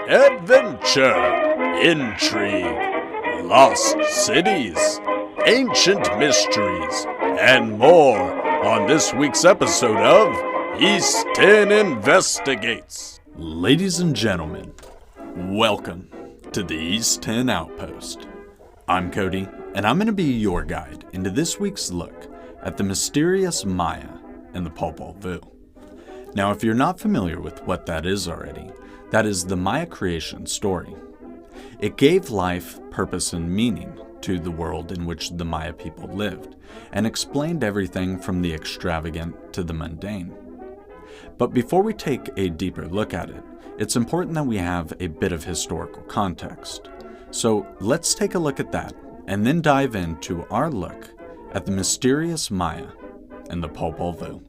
adventure, intrigue, lost cities, ancient mysteries, and more on this week's episode of East10 Investigates. Ladies and gentlemen, welcome to the East10 Outpost. I'm Cody, and I'm going to be your guide into this week's look at the mysterious Maya and the Popol Vuh. Now, if you're not familiar with what that is already, that is the Maya creation story. It gave life, purpose, and meaning to the world in which the Maya people lived, and explained everything from the extravagant to the mundane. But before we take a deeper look at it, it's important that we have a bit of historical context. So let's take a look at that, and then dive into our look at the mysterious Maya and the Popol Vuh.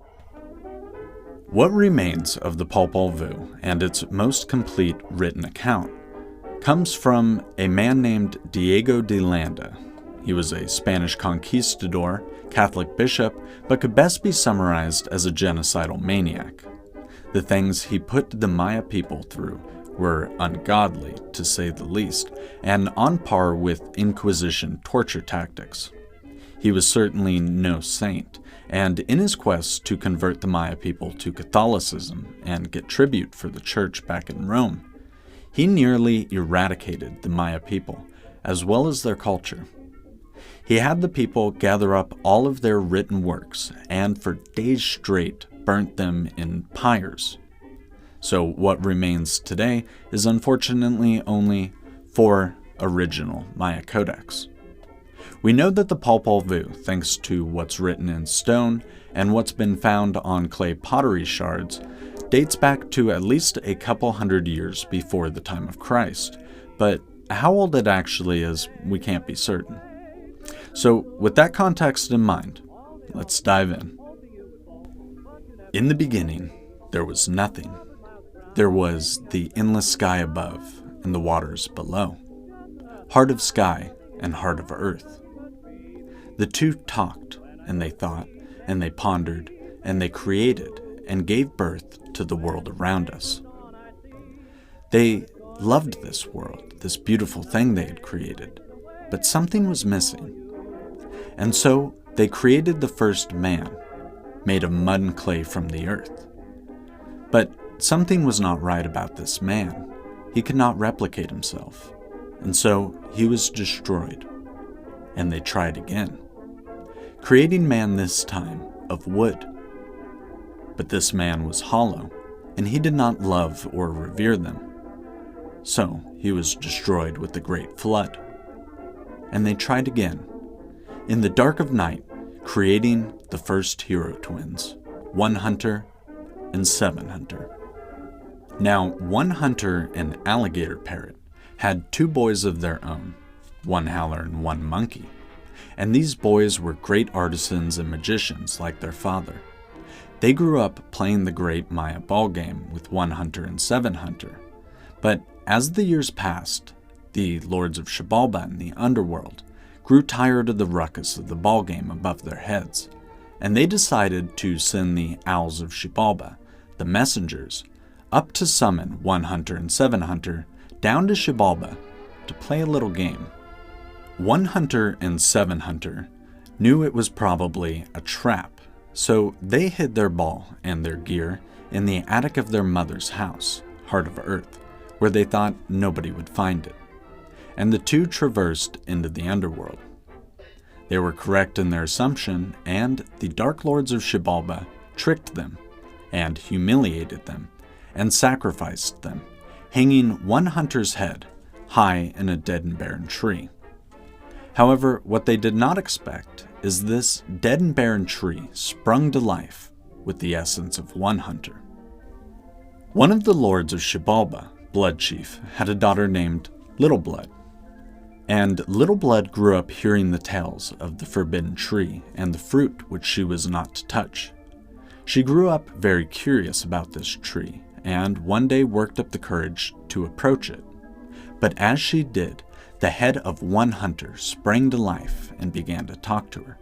What remains of the Popol Vuh and its most complete written account comes from a man named Diego de Landa. He was a Spanish conquistador, Catholic bishop, but could best be summarized as a genocidal maniac. The things he put the Maya people through were ungodly, to say the least, and on par with Inquisition torture tactics. He was certainly no saint, and in his quest to convert the Maya people to Catholicism and get tribute for the church back in Rome, he nearly eradicated the Maya people, as well as their culture. He had the people gather up all of their written works, and for days straight burnt them in pyres. So what remains today is unfortunately only 4 original Maya codex. We know that the Popol Vuh, thanks to what's written in stone and what's been found on clay pottery shards, dates back to at least a couple hundred years before the time of Christ, but how old it actually is, we can't be certain. So with that context in mind, let's dive in. In the beginning, there was nothing. There was the endless sky above and the waters below. Heart of sky and heart of earth. The two talked, and they thought, and they pondered, and they created, and gave birth to the world around us. They loved this world, this beautiful thing they had created, but something was missing. And so they created the first man, made of mud and clay from the earth. But something was not right about this man. He could not replicate himself, and so he was destroyed. And they tried again, creating man this time of wood. But this man was hollow, and he did not love or revere them. So he was destroyed with the great flood. And they tried again, in the dark of night, creating the first hero twins, 1 hunter and 7 hunter. Now, 1 hunter and alligator parrot had 2 boys of their own, 1 howler and 1 monkey. And these boys were great artisans and magicians like their father. They grew up playing the great Maya ball game with 1 hunter and 7 hunter. But as the years passed, the lords of Xibalba and the underworld grew tired of the ruckus of the ball game above their heads, and they decided to send the owls of Xibalba, the messengers, up to summon 1 hunter and 7 hunter down to Xibalba to play a little game. 1 hunter and 7 hunter knew it was probably a trap, so they hid their ball and their gear in the attic of their mother's house, Heart of Earth, where they thought nobody would find it. And the 2 traversed into the underworld. They were correct in their assumption, and the Dark Lords of Xibalba tricked them, and humiliated them, and sacrificed them, hanging 1 hunter's head high in a dead and barren tree. However, what they did not expect is this dead and barren tree sprung to life with the essence of 1 hunter. One of the lords of Xibalba, Blood Chief, had a daughter named Little Blood. And Little Blood grew up hearing the tales of the forbidden tree and the fruit which she was not to touch. She grew up very curious about this tree, and one day worked up the courage to approach it. But as she did, the head of 1 hunter sprang to life and began to talk to her.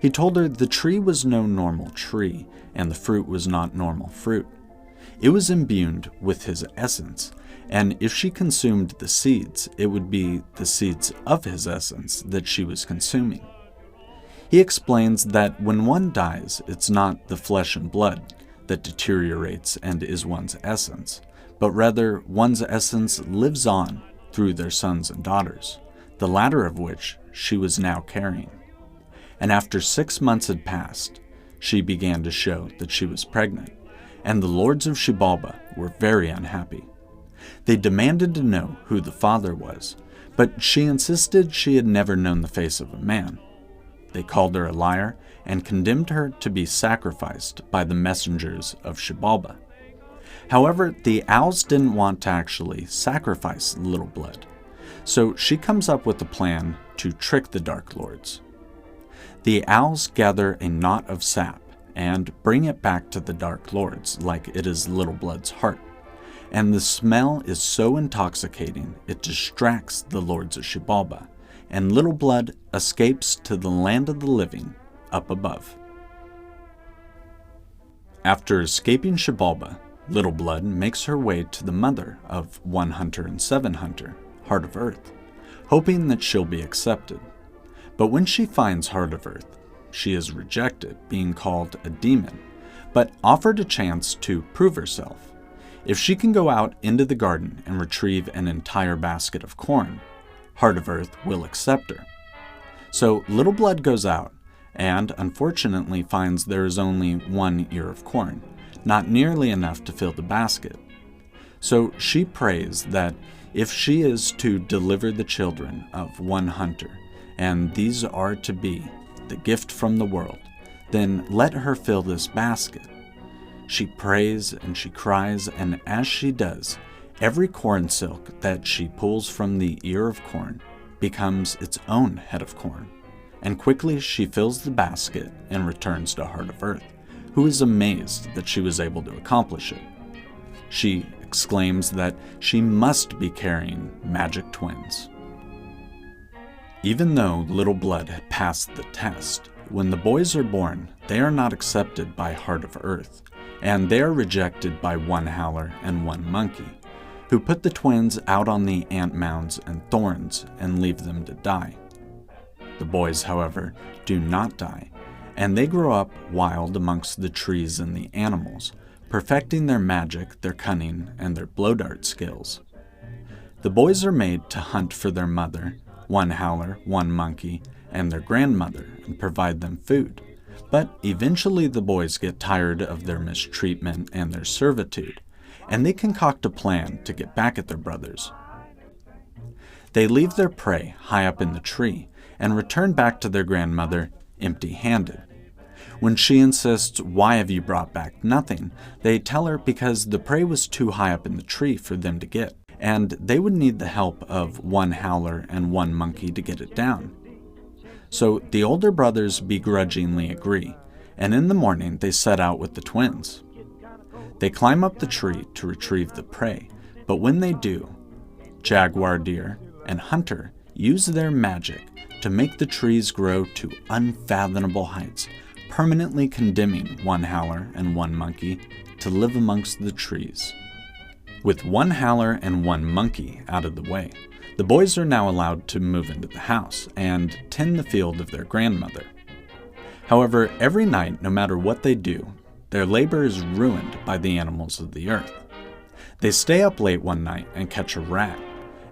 He told her the tree was no normal tree, and the fruit was not normal fruit. It was imbued with his essence, and if she consumed the seeds, it would be the seeds of his essence that she was consuming. He explains that when one dies, it's not the flesh and blood that deteriorates and is one's essence, but rather one's essence lives on through their sons and daughters, the latter of which she was now carrying. And after 6 months had passed, she began to show that she was pregnant, and the lords of Xibalba were very unhappy. They demanded to know who the father was, but she insisted she had never known the face of a man. They called her a liar and condemned her to be sacrificed by the messengers of Xibalba. However, the owls didn't want to actually sacrifice Little Blood, so she comes up with a plan to trick the Dark Lords. The owls gather a knot of sap and bring it back to the Dark Lords like it is Little Blood's heart, and the smell is so intoxicating it distracts the lords of Xibalba, and Little Blood escapes to the land of the living up above. After escaping Xibalba, Little Blood makes her way to the mother of One Hunter and Seven Hunter, Heart of Earth, hoping that she'll be accepted. But when she finds Heart of Earth, she is rejected, being called a demon, but offered a chance to prove herself. If she can go out into the garden and retrieve an entire basket of corn, Heart of Earth will accept her. So Little Blood goes out and unfortunately finds there is only 1 ear of corn, not nearly enough to fill the basket. So she prays that if she is to deliver the children of One Hunter, and these are to be the gift from the world, then let her fill this basket. She prays and she cries, and as she does, every corn silk that she pulls from the ear of corn becomes its own head of corn, and quickly she fills the basket and returns to Heart of Earth, who is amazed that she was able to accomplish it. She exclaims that she must be carrying magic twins. Even though Little Blood had passed the test, when the boys are born, they are not accepted by Heart of Earth, and they are rejected by One Howler and One Monkey, who put the twins out on the ant mounds and thorns and leave them to die. The boys, however, do not die, and they grow up wild amongst the trees and the animals, perfecting their magic, their cunning, and their blow dart skills. The boys are made to hunt for their mother, One Howler, One Monkey, and their grandmother, and provide them food. But eventually the boys get tired of their mistreatment and their servitude, and they concoct a plan to get back at their brothers. They leave their prey high up in the tree and return back to their grandmother empty-handed. When she insists, "Why have you brought back nothing?" they tell her because the prey was too high up in the tree for them to get, and they would need the help of One Howler and One Monkey to get it down. So the older brothers begrudgingly agree, and in the morning they set out with the twins. They climb up the tree to retrieve the prey, but when they do, Jaguar Deer and Hunter use their magic to make the trees grow to unfathomable heights, permanently condemning One Howler and One Monkey to live amongst the trees. With One Howler and One Monkey out of the way, the boys are now allowed to move into the house and tend the field of their grandmother. However, every night, no matter what they do, their labor is ruined by the animals of the earth. They stay up late one night and catch a rat,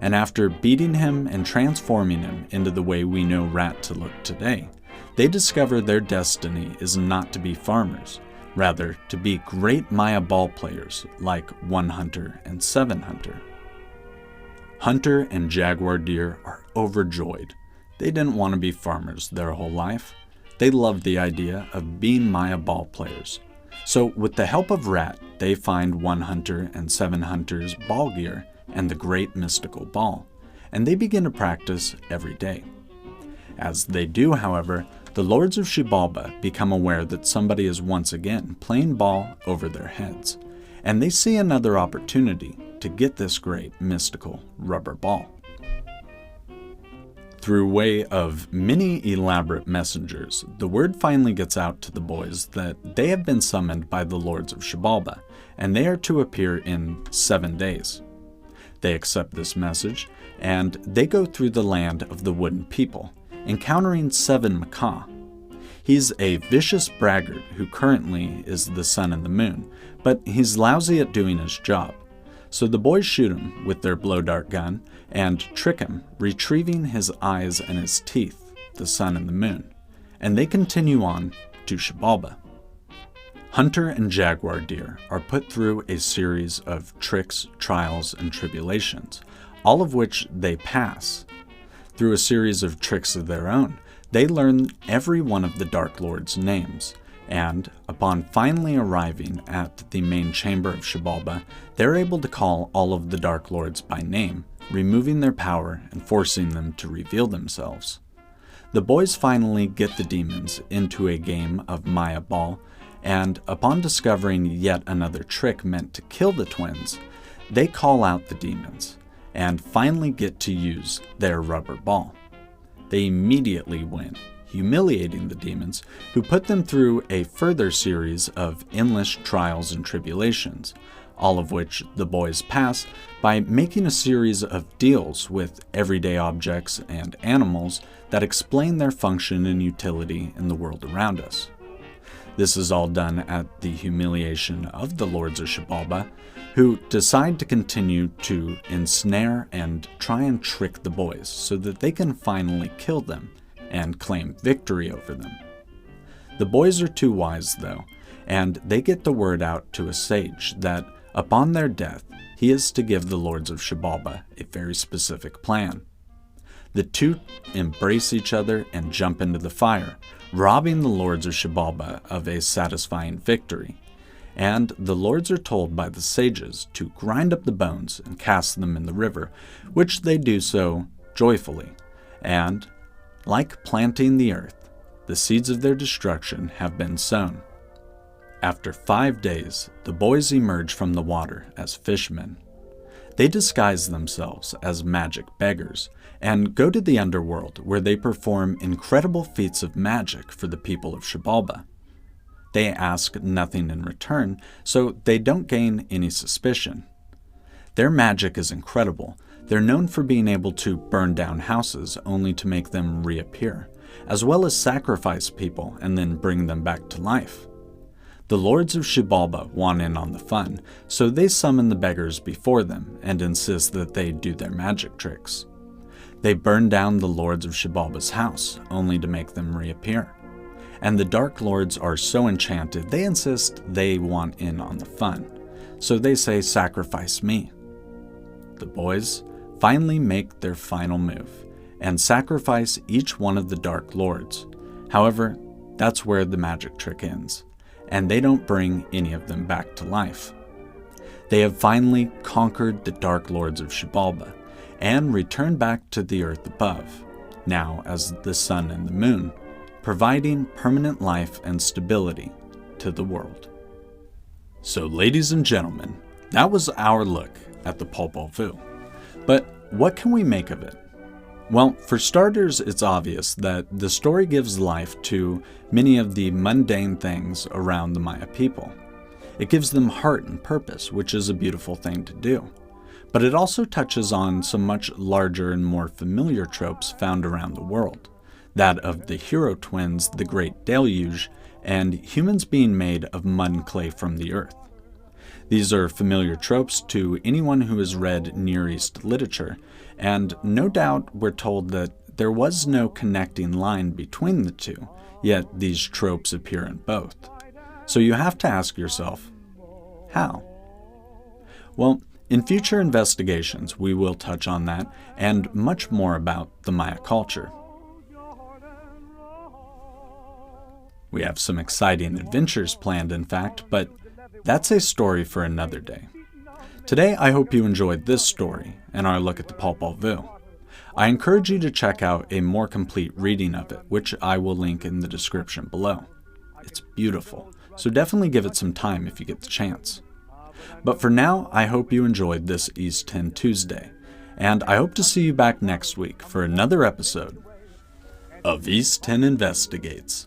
and after beating him and transforming him into the way we know rat to look today, they discover their destiny is not to be farmers, rather to be great Maya ball players like One Hunter and Seven Hunter. Hunter and Jaguar Deer are overjoyed. They didn't want to be farmers their whole life. They loved the idea of being Maya ball players. So with the help of Rat, they find One Hunter and Seven Hunter's ball gear and the great mystical ball, and they begin to practice every day. As they do, however, the lords of Xibalba become aware that somebody is once again playing ball over their heads, and they see another opportunity to get this great mystical rubber ball. Through way of many elaborate messengers, the word finally gets out to the boys that they have been summoned by the lords of Xibalba, and they are to appear in 7 days. They accept this message, and they go through the land of the wooden people, encountering 7 macaw. He's a vicious braggart who currently is the sun and the moon, but he's lousy at doing his job. So the boys shoot him with their blow-dart gun and trick him, retrieving his eyes and his teeth, the sun and the moon, and they continue on to Xibalba. Hunter and jaguar deer are put through a series of tricks, trials, and tribulations, all of which they pass. Through a series of tricks of their own, they learn every one of the Dark Lord's names, and upon finally arriving at the main chamber of Xibalba, they're able to call all of the Dark Lords by name, removing their power and forcing them to reveal themselves. The boys finally get the demons into a game of Maya Ball, and upon discovering yet another trick meant to kill the twins, they call out the demons, and finally get to use their rubber ball. They immediately win, humiliating the demons, who put them through a further series of endless trials and tribulations, all of which the boys pass by making a series of deals with everyday objects and animals that explain their function and utility in the world around us. This is all done at the humiliation of the Lords of Xibalba, who decide to continue to ensnare and try and trick the boys so that they can finally kill them and claim victory over them. The boys are too wise, though, and they get the word out to a sage that upon their death, he is to give the Lords of Xibalba a very specific plan. The two embrace each other and jump into the fire, robbing the Lords of Xibalba of a satisfying victory, and the lords are told by the sages to grind up the bones and cast them in the river, which they do so joyfully, and, like planting the earth, the seeds of their destruction have been sown. After 5 days, the boys emerge from the water as fishmen. They disguise themselves as magic beggars and go to the underworld, where they perform incredible feats of magic for the people of Xibalba. They ask nothing in return, so they don't gain any suspicion. Their magic is incredible. They're known for being able to burn down houses only to make them reappear, as well as sacrifice people and then bring them back to life. The Lords of Xibalba want in on the fun, so they summon the beggars before them and insist that they do their magic tricks. They burn down the Lords of Xibalba's house, only to make them reappear. And the Dark Lords are so enchanted, they insist they want in on the fun, so they say, "Sacrifice me." The boys finally make their final move, and sacrifice each one of the Dark Lords. However, that's where the magic trick ends, and they don't bring any of them back to life. They have finally conquered the Dark Lords of Xibalba, and return back to the earth above, now as the sun and the moon, providing permanent life and stability to the world. So, ladies and gentlemen, that was our look at the Popol Vuh. But what can we make of it? Well, for starters, it's obvious that the story gives life to many of the mundane things around the Maya people. It gives them heart and purpose, which is a beautiful thing to do. But it also touches on some much larger and more familiar tropes found around the world, that of the hero twins, the Great Deluge, and humans being made of mud and clay from the earth. These are familiar tropes to anyone who has read Near East literature, and no doubt we're told that there was no connecting line between the two, yet these tropes appear in both. So you have to ask yourself, how? Well, in future investigations, we will touch on that and much more about the Maya culture. We have some exciting adventures planned, in fact, but that's a story for another day. Today, I hope you enjoyed this story and our look at the Popol Vuh. I encourage you to check out a more complete reading of it, which I will link in the description below. It's beautiful, so definitely give it some time if you get the chance. But for now, I hope you enjoyed this East 10 Tuesday, and I hope to see you back next week for another episode of East 10 Investigates.